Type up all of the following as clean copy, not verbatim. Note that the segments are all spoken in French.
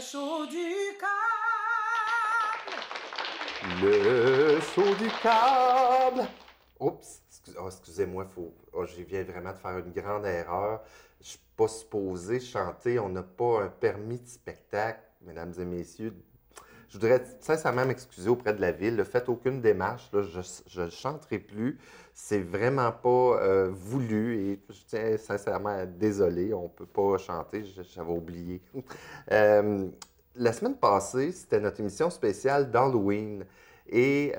show du câble. Le show du câble. Oups, excusez-moi, je viens vraiment de faire une grande erreur. Je ne suis pas supposé chanter. On n'a pas un permis de spectacle, mesdames et messieurs. Je voudrais sincèrement m'excuser auprès de la ville. Ne faites aucune démarche. Là, je ne chanterai plus. C'est vraiment pas voulu et je tiens sincèrement à être désolé. On ne peut pas chanter. J'avais oublié. La semaine passée, c'était notre émission spéciale d'Halloween. Et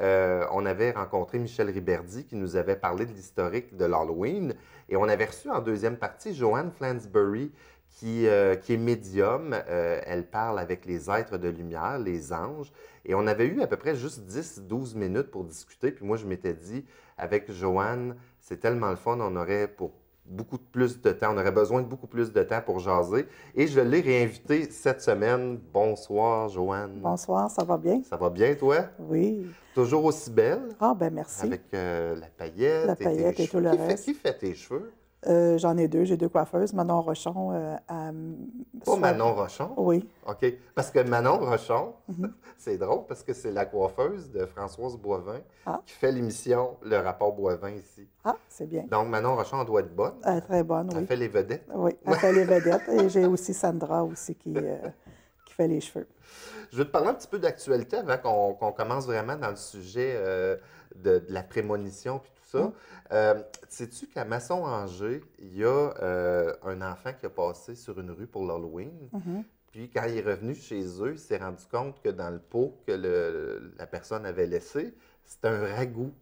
on avait rencontré Michel Riberdy qui nous avait parlé de l'historique de l'Halloween. Et on avait reçu en deuxième partie Joanne Flansbury, qui est médium. Elle parle avec les êtres de lumière, les anges. Et on avait eu à peu près juste 10-12 minutes pour discuter. Puis moi, je m'étais dit, avec Joanne, c'est tellement le fun, on aurait pour beaucoup plus de temps, on aurait besoin de beaucoup plus de temps pour jaser. Et je l'ai réinvitée cette semaine. Bonsoir, Joanne. Bonsoir, ça va bien? Ça va bien, toi? Oui. Toujours aussi belle? Ah, ben merci. Avec la paillette. La paillette et tout le reste. Qui fait tes cheveux? J'en ai deux. J'ai deux coiffeuses. Manon Rochon Pas Manon Rochon? Oui. OK. Parce que Manon Rochon, c'est drôle parce que c'est la coiffeuse de Françoise Boivin qui fait l'émission Le Rapport Boivin ici. Ah, c'est bien. Donc, Manon Rochon, elle doit être bonne. Très bonne, oui. Elle fait les vedettes. Oui, elle fait les vedettes. Et j'ai aussi Sandra aussi qui fait les cheveux. Je vais te parler un petit peu d'actualité avant qu'on commence vraiment dans le sujet de la prémonition puis tout ça. Sais-tu qu'à Masson-Angers, il y a un enfant qui a passé sur une rue pour l'Halloween. Puis quand il est revenu chez eux, il s'est rendu compte que dans le pot que la personne avait laissé, c'était un ragoût.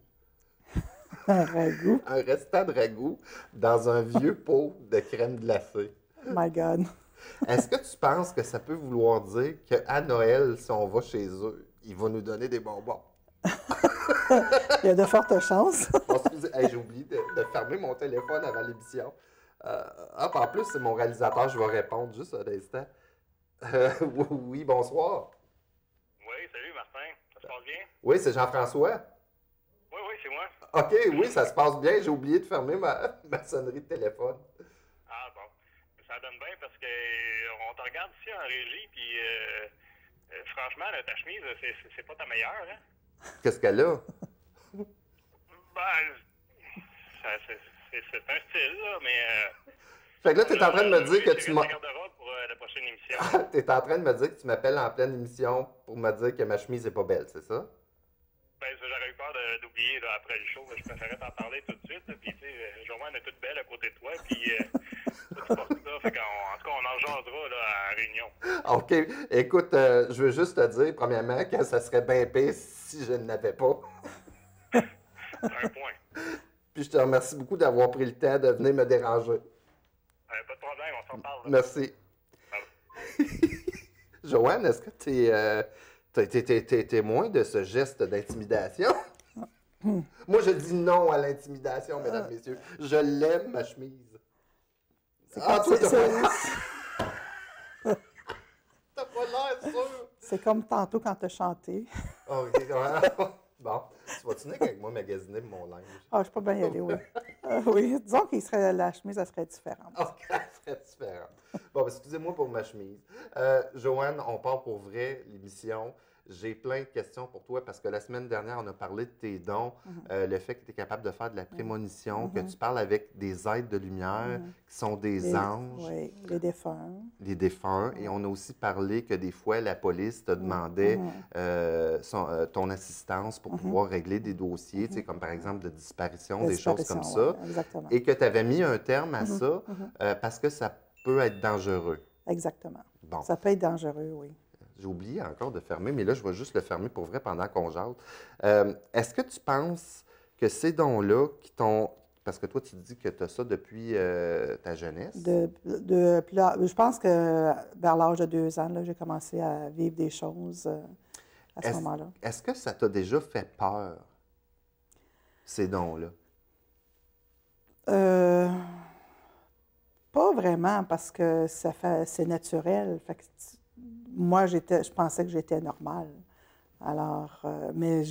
Un ragoût? Un restant de ragoût dans un vieux pot de crème glacée. Oh my God! Est-ce que tu penses que ça peut vouloir dire qu'à Noël, si on va chez eux, ils vont nous donner des bonbons? Il y a de fortes chances. Excusez, j'ai oublié de fermer mon téléphone avant l'émission. En plus, c'est mon réalisateur, je vais répondre juste un instant. Oui, bonsoir. Oui, salut Martin. Ça se passe bien? Oui, c'est Jean-François. Oui, c'est moi. OK, oui, ça se passe bien. J'ai oublié de fermer ma sonnerie de téléphone. Ah bon. Ça donne bien parce que on te regarde ici en régie, puis franchement, là, ta chemise, c'est pas ta meilleure, hein? Qu'est-ce qu'elle a? Ben, c'est un style, là, mais... Fait que là, tu es en train de me dire que tu m'as... garde-robe pour la prochaine émission. Tu es en train de me dire que tu m'appelles en pleine émission pour me dire que ma chemise n'est pas belle, c'est ça? Ben, j'aurais eu peur d'oublier là, après le show. Je préférais t'en parler tout de suite. Puis, tu sais, Joanne est toute belle à côté de toi. Puis, tu portes ça. Fait qu'en tout cas, on en jasera là, à réunion. OK. Écoute, je veux juste te dire, premièrement, que ça serait bien pire si je ne l'avais pas. Un point. Puis, je te remercie beaucoup d'avoir pris le temps de venir me déranger. Pas de problème, on s'en parle. Là. Merci. Joanne, est-ce que t'es témoin de ce geste d'intimidation? Moi, je dis non à l'intimidation, mesdames, messieurs. Je l'aime, ma chemise. Toi, t'as pas l'air sûr. C'est comme tantôt quand tu as chanté. OK. Bon, tu vas-tu venir avec moi magasiner mon linge? Ah, je suis pas bien y aller, oui. Oui, disons que la chemise, elle serait différente. OK, elle serait différente. Bon, ben, excusez-moi pour ma chemise. Joanne, on part pour vrai, l'émission. J'ai plein de questions pour toi parce que la semaine dernière, on a parlé de tes dons, le fait que tu es capable de faire de la prémonition, que tu parles avec des êtres de lumière qui sont des anges. Oui, les défunts. Les défunts. Et on a aussi parlé que des fois, la police te demandait ton assistance pour pouvoir régler des dossiers, tu sais, comme par exemple de disparition, des choses comme ça. Ouais, exactement. Et que tu avais mis un terme à ça parce que ça peut être dangereux. Exactement. Bon. Ça peut être dangereux, oui. J'ai oublié encore de fermer, mais là, je vais juste le fermer pour vrai pendant qu'on jase. Est-ce que tu penses que ces dons-là qui t'ont... Parce que toi, tu dis que tu as ça depuis ta jeunesse. Je pense que vers l'âge de 2 ans, j'ai commencé à vivre des choses à ce moment-là. Est-ce que ça t'a déjà fait peur, ces dons-là? Pas vraiment, parce que c'est naturel. Fait que moi, je pensais que j'étais normale. Alors, mais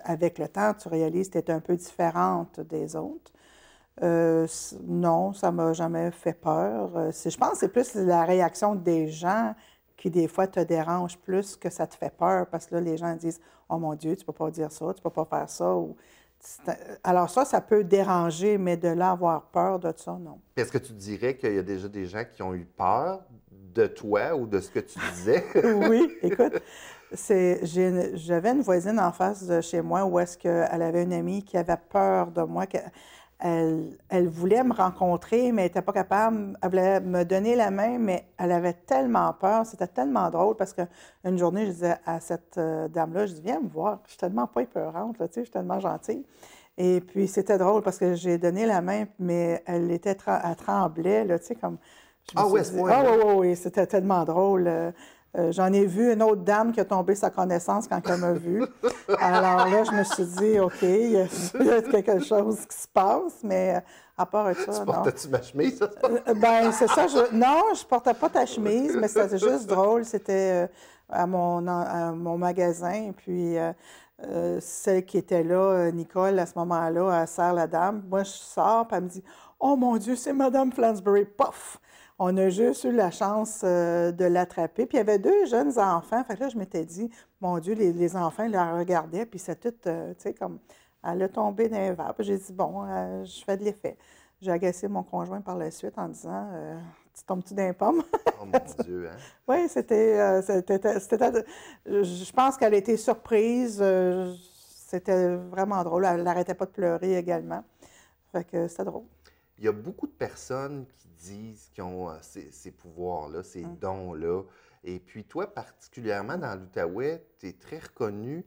avec le temps, tu réalises que tu es un peu différente des autres. Non, ça ne m'a jamais fait peur. Je pense que c'est plus la réaction des gens qui des fois te dérange plus que ça te fait peur, parce que là, les gens disent « Oh mon Dieu, tu ne peux pas dire ça, tu ne peux pas faire ça. » Alors ça peut déranger, mais de là avoir peur de ça, non. Est-ce que tu dirais qu'il y a déjà des gens qui ont eu peur de toi ou de ce que tu disais? Oui, écoute, j'avais une voisine en face de chez moi où est-ce qu'elle avait une amie qui avait peur de moi. Elle voulait me rencontrer, mais elle n'était pas capable. Elle voulait me donner la main, mais elle avait tellement peur. C'était tellement drôle parce qu'une journée, je disais à cette dame-là, je dis, viens me voir. Je suis tellement pas épeurante, là, tu sais, je suis tellement gentille. Et puis, c'était drôle parce que j'ai donné la main, mais elle tremblait, là, tu sais, comme... Ah oui, c'est vrai. Oui, c'était tellement drôle. J'en ai vu une autre dame qui a tombé sa connaissance quand elle m'a vue. Alors là, je me suis dit, OK, il y a quelque chose qui se passe, mais à part ça, Tu non. portais-tu ma chemise? Ben c'est ça. Non, je portais pas ta chemise, mais c'était juste drôle. C'était à mon magasin, puis celle qui était là, Nicole, à ce moment-là, elle serre la dame. Moi, je sors, puis elle me dit, « Oh mon Dieu, c'est Madame Flansbury! » Pof! On a juste eu la chance de l'attraper. Puis il y avait 2 jeunes enfants. Fait que là, je m'étais dit, mon Dieu, les enfants la regardaient, puis c'est tout, tu sais, comme, elle a tombé dans les verres. Puis j'ai dit, bon, je fais de l'effet. J'ai agacé mon conjoint par la suite en disant, tu tombes-tu dans les pommes? Oh mon Dieu, hein? Oui, je pense qu'elle a été surprise. C'était vraiment drôle. Elle n'arrêtait pas de pleurer également. Fait que c'était drôle. Il y a beaucoup de personnes qui disent qu'ils ont ces pouvoirs-là, ces dons-là. Et puis toi, particulièrement dans l'Outaouais, tu es très reconnu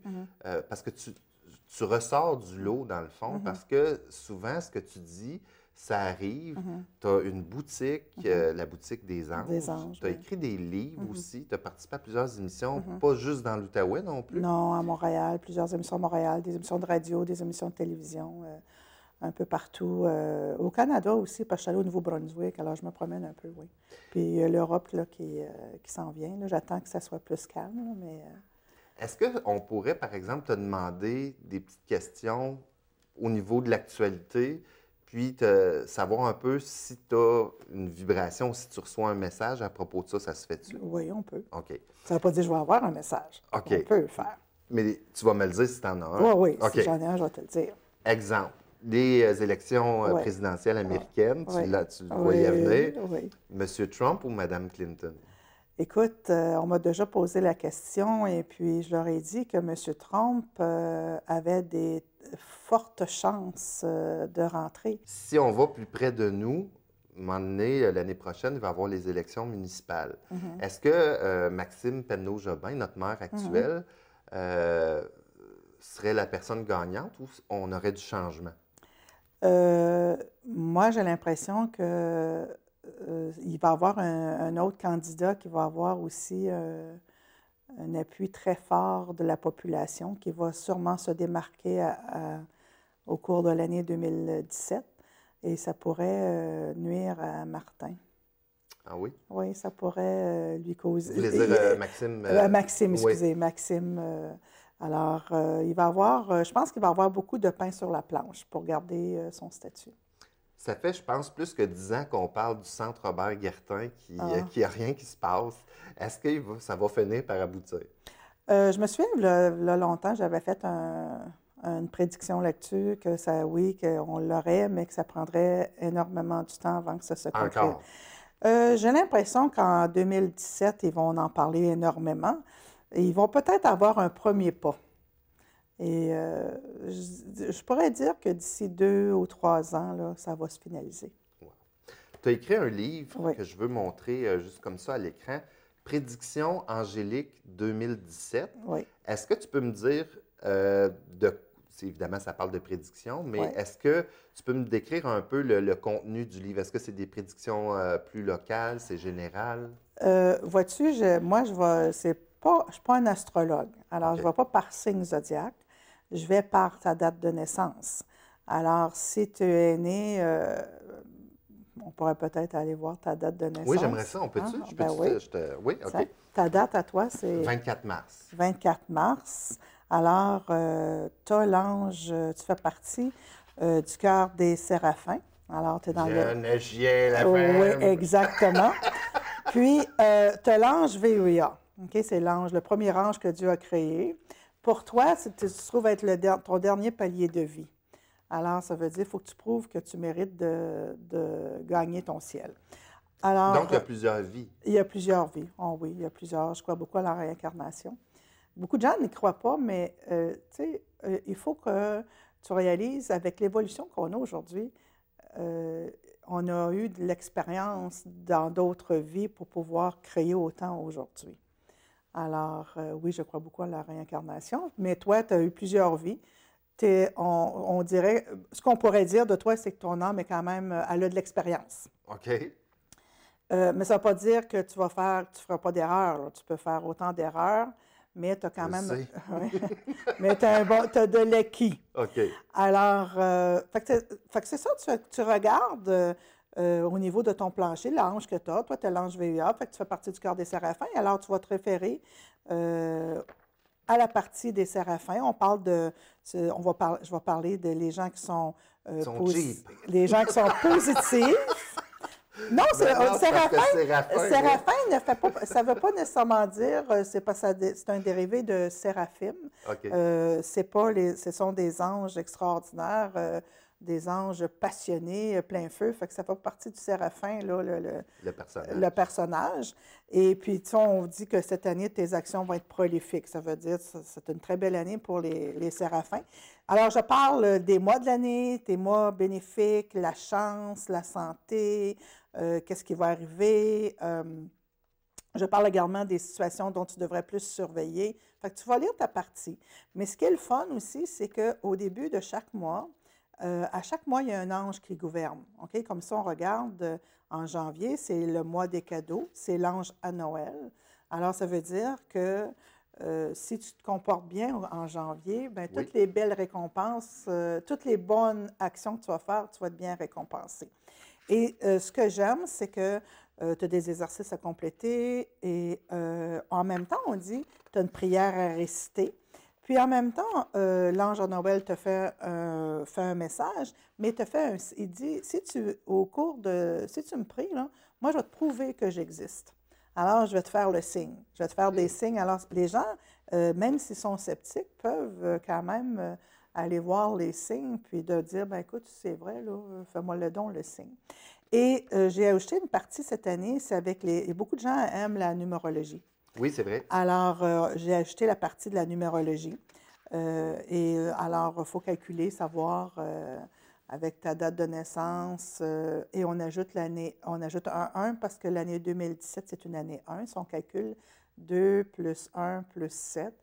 parce que tu ressors du lot, dans le fond, parce que souvent, ce que tu dis, ça arrive. Tu as une boutique, la boutique des Anges. Des Anges, tu as oui. écrit des livres aussi. Tu as participé à plusieurs émissions, pas juste dans l'Outaouais non plus. Non, à Montréal, plusieurs émissions à Montréal, des émissions de radio, des émissions de télévision. Un peu partout. Au Canada aussi, parce que je suis allée au Nouveau-Brunswick, alors je me promène un peu, oui. Puis l'Europe là, qui s'en vient. Là. J'attends que ça soit plus calme, là, mais... Est-ce qu'on pourrait, par exemple, te demander des petites questions au niveau de l'actualité, puis savoir un peu si tu as une vibration, si tu reçois un message à propos de ça, ça se fait-tu? Oui, on peut. OK. Ça ne veut pas dire que je vais avoir un message. OK. On peut le faire. Mais tu vas me le dire si tu en as un. Oui, OK. si j'en ai un, je vais te le dire. Exemple. Les élections présidentielles américaines, tu le voyais venir. Oui. Monsieur Trump ou Mme Clinton? Écoute, on m'a déjà posé la question et puis je leur ai dit que M. Trump avait des fortes chances de rentrer. Si on va plus près de nous, à un moment donné, l'année prochaine, il va y avoir les élections municipales. Est-ce que Maxime Penneau-Jobin, notre maire actuel, serait la personne gagnante ou on aurait du changement? Moi, j'ai l'impression que il va y avoir un autre candidat qui va avoir aussi un appui très fort de la population, qui va sûrement se démarquer au cours de l'année 2017. Et ça pourrait nuire à Martin. Ah oui? Oui, ça pourrait lui causer... Vous voulez dire Maxime? Maxime, excusez, oui. Maxime. Alors, il va avoir, je pense qu'il va avoir beaucoup de pain sur la planche pour garder son statut. Ça fait, je pense, plus que 10 ans qu'on parle du centre Robert-Guertin, qui a rien qui se passe. Est-ce que ça va finir par aboutir? Je me souviens, là, longtemps, j'avais fait une prédiction là-dessus, que ça, oui, qu'on l'aurait, mais que ça prendrait énormément du temps avant que ça se concrétise. Encore? J'ai l'impression qu'en 2017, ils vont en parler énormément. Et ils vont peut-être avoir un premier pas. Et je pourrais dire que d'ici 2 ou 3 ans, là, ça va se finaliser. Wow. Tu as écrit un livre que je veux montrer juste comme ça à l'écran, Prédiction Angélique 2017. Oui. Est-ce que tu peux me dire, évidemment, ça parle de prédiction, mais est-ce que tu peux me décrire un peu le contenu du livre? Est-ce que c'est des prédictions plus locales, c'est général? Vois-tu, moi, je ne suis pas un astrologue. Alors, je ne vais pas par signe zodiaque. Je vais par ta date de naissance. Alors, si tu es né, on pourrait peut-être aller voir ta date de naissance. Oui, j'aimerais ça. On peut-tu? Oui, OK. Ta date à toi, c'est... 24 mars. 24 mars. Alors, tu as l'ange, tu fais partie du cœur des séraphins. Alors, tu es dans Je ne chien la Oui, femme. exactement. Puis, tu as l'ange VEA. OK? C'est le premier ange que Dieu a créé. Pour toi, tu se trouves être ton dernier palier de vie. Alors, ça veut dire qu'il faut que tu prouves que tu mérites de gagner ton ciel. Alors, Donc, il y a plusieurs vies. il y a plusieurs vies. Oh oui, il y a plusieurs. Je crois beaucoup à la réincarnation. Beaucoup de gens n'y croient pas, mais il faut que tu réalises, avec l'évolution qu'on a aujourd'hui, on a eu de l'expérience dans d'autres vies pour pouvoir créer autant aujourd'hui. Alors, oui, je crois beaucoup à la réincarnation, mais toi, tu as eu plusieurs vies. On dirait, ce qu'on pourrait dire de toi, c'est que ton âme est quand même, elle a de l'expérience. OK. Mais ça ne veut pas dire que tu ne feras pas d'erreurs. Tu peux faire autant d'erreurs, mais tu as quand Je même. sais. Mais tu as de l'acquis. OK. Alors, fait que c'est ça, tu regardes au niveau de ton plancher, l'ange que tu as. Toi, tu as l'ange VEA, fait que tu fais partie du cœur des séraphins. Alors, tu vas te référer à la partie des séraphins. On parle je vais parler de les gens qui sont, cheap. les gens qui sont positifs. Non, séraphin ne fait pas, ça ne veut pas nécessairement dire, c'est un dérivé de séraphim. OK. Ce sont des anges extraordinaires, des anges passionnés, plein feu. Fait que ça fait partie du séraphin, là, le personnage. Et puis, tu sais, on dit que cette année, tes actions vont être prolifiques. Ça veut dire que c'est une très belle année pour les séraphins. Alors, je parle des mois de l'année, tes mois bénéfiques, la chance, la santé, qu'est-ce qui va arriver. Je parle également des situations dont tu devrais plus surveiller. Fait que tu vas lire ta partie. Mais ce qui est le fun aussi, c'est qu'au début de chaque mois, à chaque mois, il y a un ange qui gouverne. OK? Comme ça, on regarde en janvier, c'est le mois des cadeaux, c'est l'ange à Noël. Alors, ça veut dire que si tu te comportes bien en janvier, bien, Oui. toutes les belles récompenses, toutes les bonnes actions que tu vas faire, tu vas être bien récompensé. Et ce que j'aime, c'est que tu as des exercices à compléter et en même temps, on dit, tu as une prière à réciter. Puis en même temps, l'ange à Noël te fait un message, mais il dit, si tu me pries, là, moi, je vais te prouver que j'existe. Alors, je vais te faire le signe. Je vais te faire des signes. Alors, les gens, même s'ils sont sceptiques, peuvent quand même aller voir les signes, puis de dire, ben écoute, c'est vrai, là, fais-moi le don, le signe. Et j'ai ajouté une partie cette année, c'est avec et beaucoup de gens aiment la numérologie. Oui, c'est vrai. Alors, j'ai ajouté la partie de la numérologie. Alors, il faut calculer, savoir avec ta date de naissance, et on ajoute un 1 parce que l'année 2017, c'est une année 1. Si on calcule 2 plus 1 plus 7,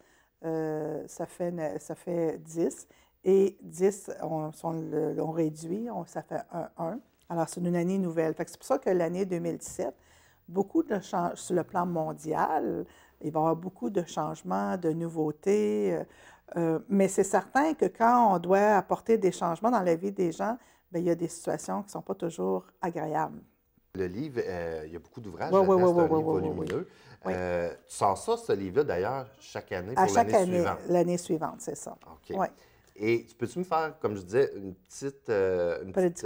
ça fait 10. Et 10, on réduit, ça fait un 1. Alors, c'est une année nouvelle. C'est pour ça que l'année 2017, beaucoup de changements sur le plan mondial, il va y avoir beaucoup de changements, de nouveautés. Mais c'est certain que quand on doit apporter des changements dans la vie des gens, bien, il y a des situations qui ne sont pas toujours agréables. Le livre, il y a beaucoup d'ouvrages. Oui, C'est un livre oui. volumineux. Oui. Tu sors ça, ce livre-là, d'ailleurs, chaque année À pour chaque l'année année, suivante. l'année suivante, c'est ça. OK. Oui. Et peux-tu me faire, comme je disais, une petite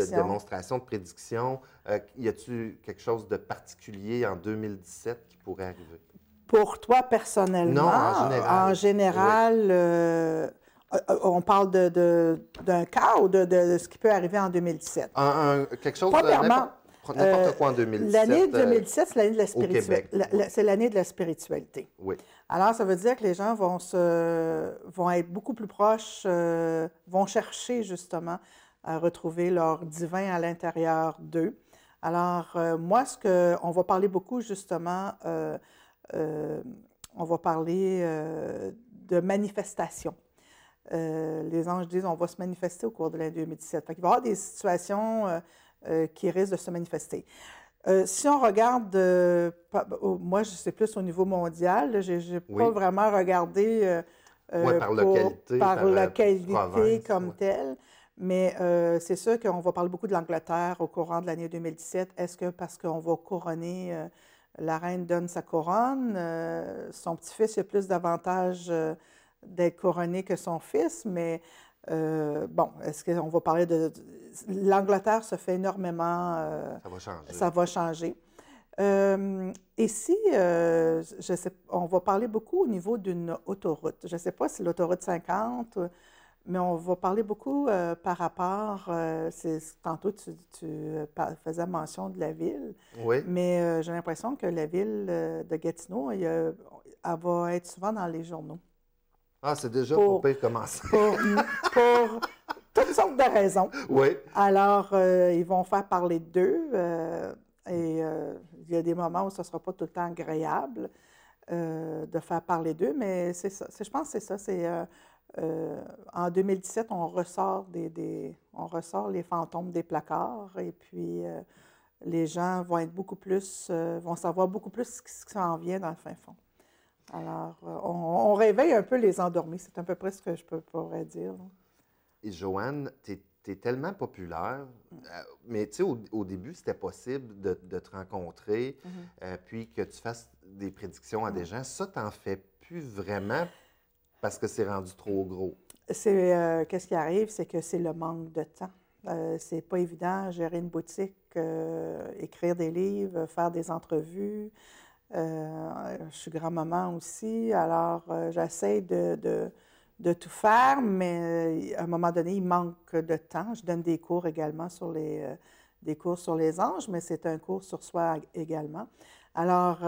démonstration de prédiction? Y a-t-il quelque chose de particulier en 2017 qui pourrait arriver? Pour toi, personnellement? Non, en général. En général, on parle d'un cas ou de ce qui peut arriver en 2017? Quelque chose Premièrement, de n'importe quoi en 2017. L'année 2017, c'est l'année de la spiritualité. Québec. C'est l'année de la spiritualité. Oui. Alors, ça veut dire que les gens vont être beaucoup plus proches, vont chercher justement à retrouver leur divin à l'intérieur d'eux. Alors, moi, on va parler beaucoup justement, on va parler de manifestation. Les anges disent on va se manifester au cours de l'année 2017. Fait qu'il va y avoir des situations qui risquent de se manifester. Si on regarde, moi, c'est plus au niveau mondial. Je n'ai pas vraiment regardé par localité comme telle. Mais c'est sûr qu'on va parler beaucoup de l'Angleterre au courant de l'année 2017. Est-ce que parce qu'on va couronner, la reine donne sa couronne, son petit-fils a plus d'avantages d'être couronné que son fils, mais Bon, est-ce qu'on va parler de... L'Angleterre se fait énormément... Ça va changer. Ça va changer. Ici, je sais, on va parler beaucoup au niveau d'une autoroute. Je ne sais pas si l'autoroute 50, mais on va parler beaucoup par rapport... tantôt, tu faisais mention de la ville, Oui. mais j'ai l'impression que la ville de Gatineau, elle va être souvent dans les journaux. Ah, c'est déjà Pour- pas pire commencer. Pour toutes sortes de raisons. Oui. Alors, ils vont faire parler d'eux et il y a des moments où ce ne sera pas tout le temps agréable de faire parler d'eux, mais c'est ça. Je pense que c'est ça. En 2017, on ressort on ressort les fantômes des placards et puis les gens vont être beaucoup plus, vont savoir beaucoup plus ce qui s'en vient dans le fin fond. Alors, on réveille un peu les endormis. C'est à peu près ce que je pourrais dire, là. Et Joanne, tu es tellement populaire, mais tu sais, au début, c'était possible de te rencontrer, puis que tu fasses des prédictions à des gens. Ça, t'en fais plus vraiment parce que c'est rendu trop gros. Qu'est-ce qui arrive, c'est que c'est le manque de temps. C'est pas évident gérer une boutique, écrire des livres, faire des entrevues. Je suis grand-maman aussi, alors j'essaie de tout faire, mais à un moment donné, il manque de temps. Je donne des cours également des cours sur les anges, mais c'est un cours sur soi également. Alors,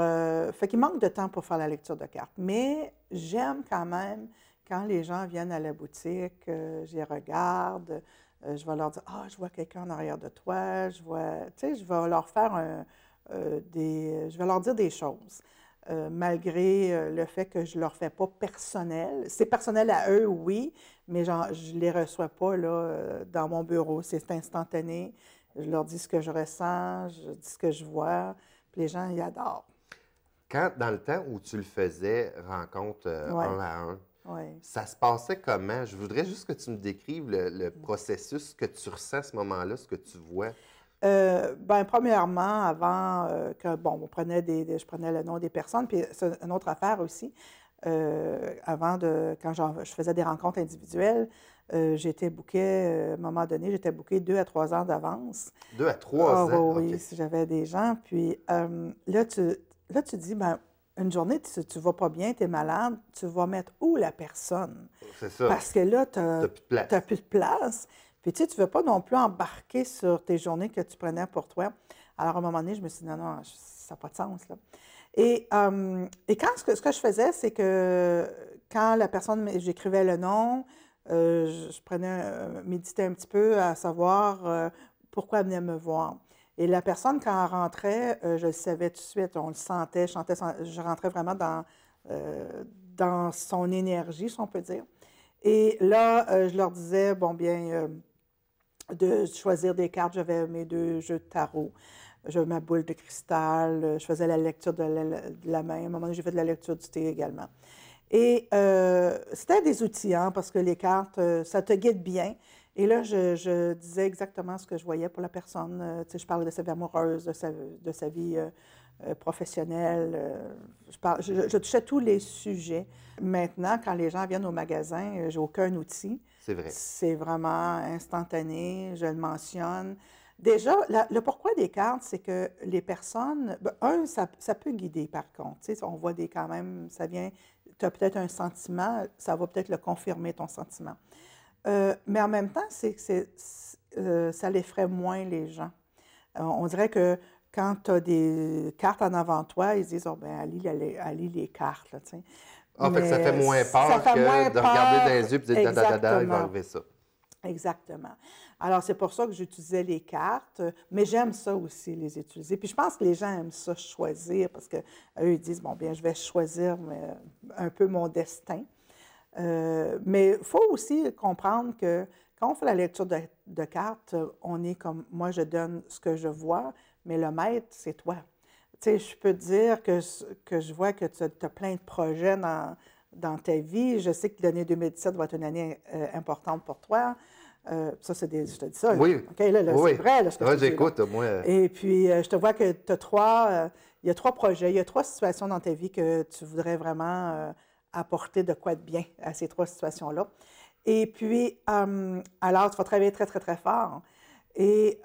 fait qu'il manque de temps pour faire la lecture de cartes. Mais j'aime quand même quand les gens viennent à la boutique, je les regarde, je vais leur dire « Ah, je vois quelqu'un en arrière de toi, je vois... » Tu sais, je vais leur faire je vais leur dire des choses. Malgré le fait que je ne leur fais pas personnel. C'est personnel à eux, oui, mais genre, je ne les reçois pas là, dans mon bureau. C'est instantané. Je leur dis ce que je ressens, je dis ce que je vois, puis les gens, ils adorent. Quand, dans le temps où tu le faisais, rencontre Ouais. un à un, Oui. ça se passait comment? Je voudrais juste que tu me décrives le processus que tu ressens à ce moment-là, ce que tu vois. Ben, premièrement, avant que, bon, je prenais le nom des personnes, puis c'est une autre affaire aussi. Quand je faisais des rencontres individuelles, j'étais bookée, à un moment donné, j'étais bookée 2 à 3 ans d'avance. 2 à 3 ans? Oui, OK. si j'avais des gens. Puis là, tu dis, ben, une journée, tu ne vas pas bien, tu es malade, tu vas mettre où la personne? C'est ça. Parce que là, tu T'as plus de place. n'as plus de place. Puis tu sais, tu ne veux pas non plus embarquer sur tes journées que tu prenais pour toi. Alors, à un moment donné, je me suis dit, non, ça n'a pas de sens, là. Et ce que je faisais, c'est que quand la personne, j'écrivais le nom, je prenais, méditais un petit peu à savoir pourquoi elle venait me voir. Et la personne, quand elle rentrait, je le savais tout de suite, on le sentait, je rentrais vraiment dans son énergie, si on peut dire. Et là, je leur disais, bon, bien, de choisir des cartes. J'avais mes 2 jeux de tarot. J'avais ma boule de cristal. Je faisais la lecture de la main. À un moment donné, j'ai fait de la lecture du thé également. Et c'était des outils, hein, parce que les cartes, ça te guide bien. Et là, je disais exactement ce que je voyais pour la personne. Tu sais, je parlais de sa vie amoureuse, de sa vie professionnelle. Je touchais tous les sujets. Maintenant, quand les gens viennent au magasin, j'ai aucun outil. C'est vrai. C'est vraiment instantané, je le mentionne. Déjà, le pourquoi des cartes, c'est que les personnes, ça peut guider par contre. Tu sais, on voit quand même, ça vient, tu as peut-être un sentiment, ça va peut-être le confirmer ton sentiment. Mais en même temps, ça l'effraie moins les gens. On dirait que quand tu as des cartes en avant de toi, ils disent, oh, ben, elle lit les cartes, là, tu sais. Ah, fait que ça fait moins peur ça fait que moins de peur. regarder dans les yeux et de dire, il va Exactement. arriver ça. Exactement. Alors, c'est pour ça que j'utilisais les cartes, mais j'aime ça aussi, les utiliser. Puis je pense que les gens aiment ça, choisir, parce qu'eux, ils disent, bon, bien, je vais choisir un peu mon destin. Mais il faut aussi comprendre que quand on fait la lecture de cartes, on est comme, moi, je donne ce que je vois, mais le maître, c'est toi. Tu sais, je peux te dire que je vois que tu as plein de projets dans ta vie. Je sais que l'année 2017 va être une année importante pour toi. Ça, je te dis ça. Oui. OK, là, Oui. c'est vrai, là, ce que je te dis, là. J'écoute, moi. Et puis, je te vois que tu as il y a 3 projets, il y a 3 situations dans ta vie que tu voudrais vraiment apporter de quoi de bien à ces 3 situations-là. Et puis, alors, tu vas travailler très, très, très fort. Et,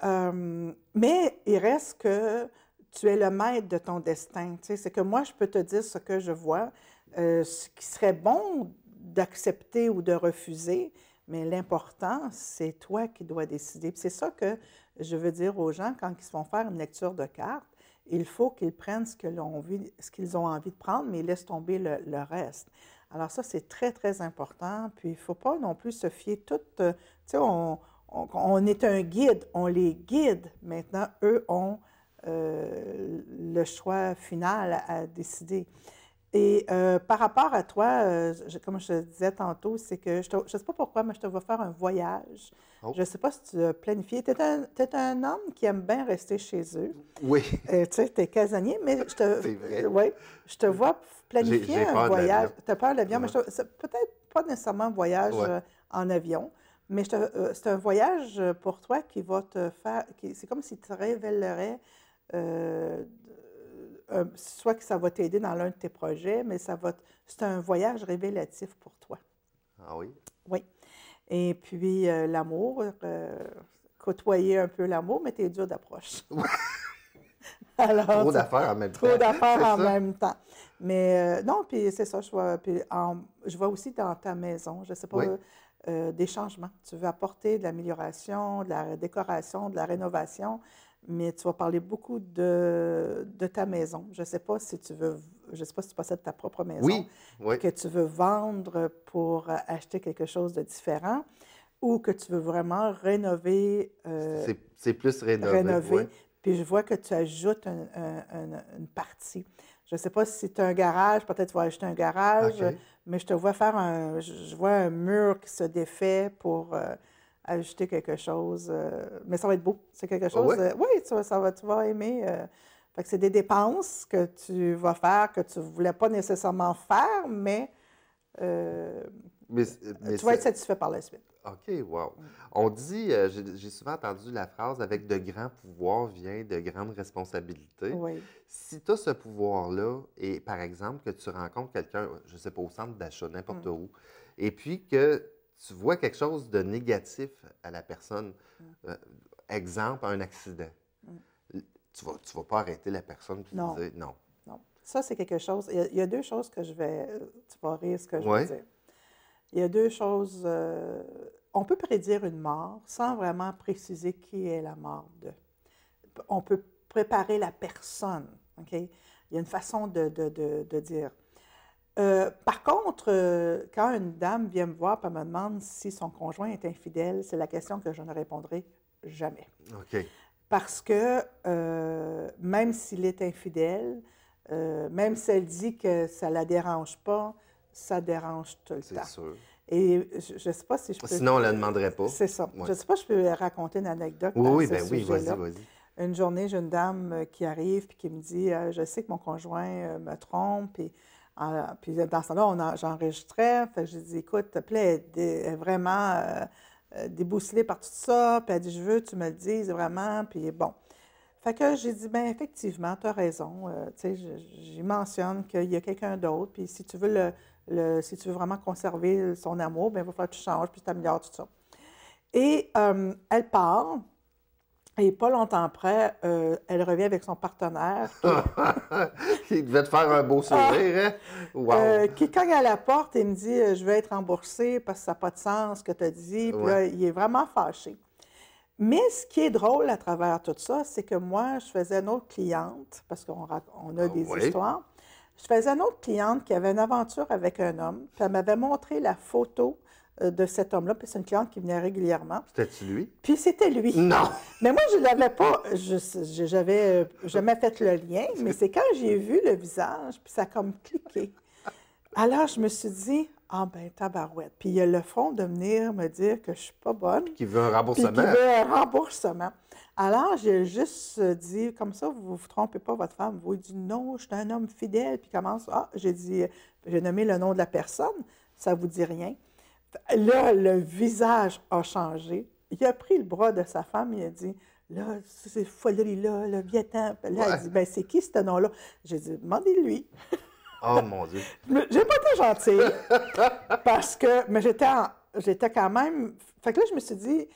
mais il reste que tu es le maître de ton destin. Tu sais, c'est que moi, je peux te dire ce que je vois, ce qui serait bon d'accepter ou de refuser, mais l'important, c'est toi qui dois décider. Puis c'est ça que je veux dire aux gens quand ils se font faire une lecture de cartes. Il faut qu'ils prennent ce qu'ils ont envie de prendre, mais ils laissent tomber le reste. Alors ça, c'est très, très important. Puis il ne faut pas non plus se fier tout... tu sais, on est un guide, on les guide. Maintenant, eux ont le choix final à décider. Et par rapport à toi, comme je te disais tantôt, c'est que je ne sais pas pourquoi, mais je te vois faire un voyage. Oh. Je ne sais pas si tu as planifié. Tu es un homme qui aime bien rester chez eux. Oui. Tu sais, tu es casanier, mais C'est vrai. ouais, je te vois planifier J'ai peur un de voyage. l'avion. Tu as peur de l'avion, mais Ouais. c'est peut-être pas nécessairement un voyage Ouais. en avion, mais c'est un voyage pour toi qui va te faire... C'est comme s'il te révélerait... soit que ça va t'aider dans l'un de tes projets, mais c'est un voyage révélatif pour toi. Ah oui? Oui. Et puis, l'amour, côtoyer un peu l'amour, mais t'es dur d'approche. Alors, Trop d'affaires en même temps. Trop d'affaires C'est en ça? même temps. Mais non, puis c'est ça, je vois aussi dans ta maison, je ne sais pas, Oui. des changements. Tu veux apporter de l'amélioration, de la décoration, de la rénovation, mais tu vas parler beaucoup de ta maison. Je ne sais pas si tu possèdes ta propre maison, Oui, oui. que tu veux vendre pour acheter quelque chose de différent ou que tu veux vraiment rénover. C'est plus rénové. Oui. Puis je vois que tu ajoutes une partie. Je ne sais pas si tu as un garage, peut-être tu vas acheter un garage, OK. mais je te vois je vois un mur qui se défait pour ajouter quelque chose. Mais ça va être beau. C'est quelque chose. ouais? Oui, tu vas aimer. Fait que c'est des dépenses que tu vas faire, que tu ne voulais pas nécessairement faire, mais Mais tu vas être satisfait par la suite. OK, wow. On dit, j'ai souvent entendu la phrase, avec de grands pouvoirs vient de grandes responsabilités. Oui. Si tu as ce pouvoir-là, et par exemple, que tu rencontres quelqu'un, je ne sais pas, au centre d'achat, n'importe où, et puis que tu vois quelque chose de négatif à la personne, exemple, un accident, tu vas pas arrêter la personne et Non. dire non. Non. Ça, c'est quelque chose. Il y a deux choses que tu vas rire ce que je Ouais. veux dire. Il y a deux choses. On peut prédire une mort sans vraiment préciser qui est la mort de. On peut préparer la personne. OK? Il y a une façon de dire. Par contre, quand une dame vient me voir et me demande si son conjoint est infidèle, c'est la question que je ne répondrai jamais. OK. Parce que même s'il est infidèle, même si elle dit que ça ne la dérange pas, ça dérange tout le temps. C'est sûr. Et je ne sais pas si je peux... Sinon, on ne la demanderait pas. C'est ça. Ouais. Je ne sais pas si je peux raconter une anecdote Oui, à oui, ce ben oui, sujet-là. vas-y. Une journée, j'ai une dame qui arrive et qui me dit je sais que mon conjoint me trompe. Puis dans ce temps-là, j'enregistrais. Fait que j'ai dit écoute, s'il te plaît, elle est vraiment débousselée par tout ça. Puis elle dit je veux que tu me le dises vraiment. Puis bon. Fait que j'ai dit bien, effectivement, tu as raison. Tu sais, j'y mentionne qu'il y a quelqu'un d'autre. Puis si tu veux si tu veux vraiment conserver son amour, bien, il va falloir que tu changes, puis tu améliores tout ça. Et elle part. Et pas longtemps après, elle revient avec son partenaire Il devait te faire un beau sourire, hein? Wow! qui cogne à la porte et me dit je veux être remboursée parce que ça n'a pas de sens ce que tu as dit. Puis là, il est vraiment fâché. Mais ce qui est drôle à travers tout ça, c'est que moi, je faisais une autre cliente, parce qu'on a des histoires. Je faisais une autre cliente qui avait une aventure avec un homme, puis elle m'avait montré la photo de cet homme-là, puis c'est une cliente qui venait régulièrement. C'était-tu lui? Puis c'était lui. Non! Mais moi, je ne l'avais pas, j'avais jamais fait le lien, mais c'est quand j'ai vu le visage, puis ça a comme cliqué. Alors, je me suis dit, ah ben tabarouette. Puis il y a le fond de venir me dire que je ne suis pas bonne. Qui veut un Puis remboursement? qui veut un remboursement. Alors, j'ai juste dit, comme ça, vous ne vous trompez pas, votre femme. Vous dites, non, je suis un homme fidèle. Puis commence, j'ai nommé le nom de la personne, ça ne vous dit rien. Là, le visage a changé. Il a pris le bras de sa femme, il a dit, là, ces foleries-là, le Vietnam. Là, elle dit, ben c'est qui ce nom-là? J'ai dit, demandez-lui. Oh mon Dieu! J'ai pas été gentille, mais j'étais j'étais quand même... Fait que là, je me suis dit,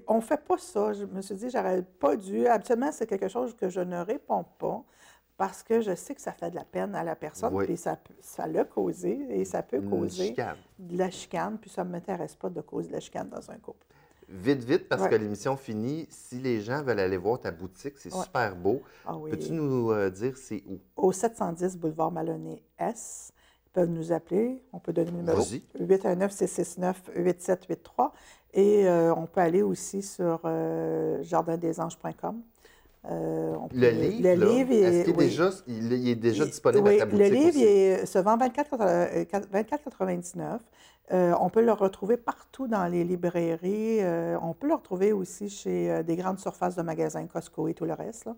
on ne fait pas ça. Je me suis dit, j'aurais pas dû. Habituellement, c'est quelque chose que je ne réponds pas parce que je sais que ça fait de la peine à la personne, Oui. puis ça l'a causé et ça peut Une causer chicane. de la chicane, puis ça ne m'intéresse pas de causer de la chicane dans un couple. Vite, parce Ouais. que l'émission finit. Si les gens veulent aller voir ta boutique, c'est Ouais. super beau. Ah oui. Peux-tu nous dire c'est où? Au 710 boulevard Maloney S. Ils peuvent nous appeler. On peut donner le numéro. Vas-y. 819-669-8783. Et on peut aller aussi sur jardindesanges.com. Le livre, là, est-ce qu'il est oui. il est déjà disponible Oui, à ta boutique le livre aussi? se vend 24,99. On peut le retrouver partout dans les librairies. On peut le retrouver aussi chez des grandes surfaces de magasins, Costco et tout le reste, là.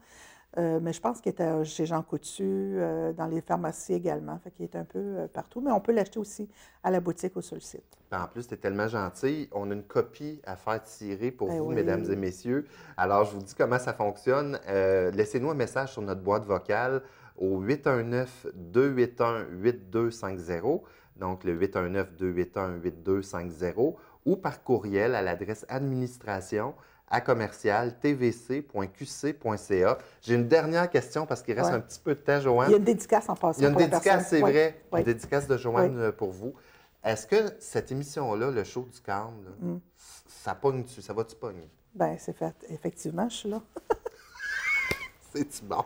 Mais je pense qu'il était chez Jean Coutu, dans les pharmacies également. Fait qu'il est un peu partout. Mais on peut l'acheter aussi à la boutique ou sur le site. En plus, tu es tellement gentil. On a une copie à faire tirer pour Ben vous, oui. mesdames et messieurs. Alors, je vous dis comment ça fonctionne. Laissez-nous un message sur notre boîte vocale au 819-281-8250. Donc, le 819-281-8250 ou par courriel à l'adresse administration@tvc.qc.ca. J'ai une dernière question parce qu'il reste Ouais. un petit peu de temps, Joanne. Il y a une dédicace en passant. Il y a une pour la dédicace, personne. c'est Oui, vrai. oui. Une dédicace de Joanne pour vous. Est-ce que cette émission-là, le show du calme, là, ça pogne-tu? Ça va-tu pogner? Bien, c'est fait. Effectivement, je suis là. C'est-tu bon?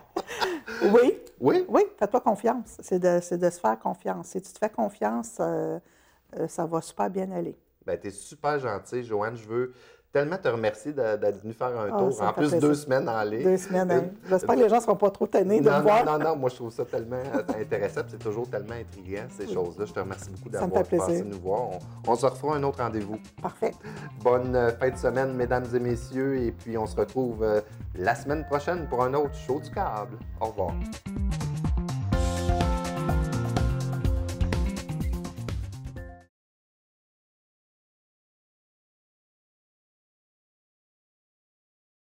Oui. Oui? Oui, fais-toi confiance. C'est de se faire confiance. Si tu te fais confiance, ça va super bien aller. Bien, tu es super gentil, Joanne. Je veux tellement te remercier d'être venue faire un Ah, tour. ça me En fait plus, plaisir. 2 semaines en ligne. 2 semaines. Hein. J'espère que les gens ne seront pas trop tannés de Non, me voir. non, moi je trouve ça tellement intéressant, puis c'est toujours tellement intriguant, ces choses-là. Je te remercie beaucoup Ça me d'avoir fait plaisir. passé nous voir. On se refera un autre rendez-vous. Parfait. Bonne fin de semaine, mesdames et messieurs, et puis on se retrouve la semaine prochaine pour un autre show du câble. Au revoir.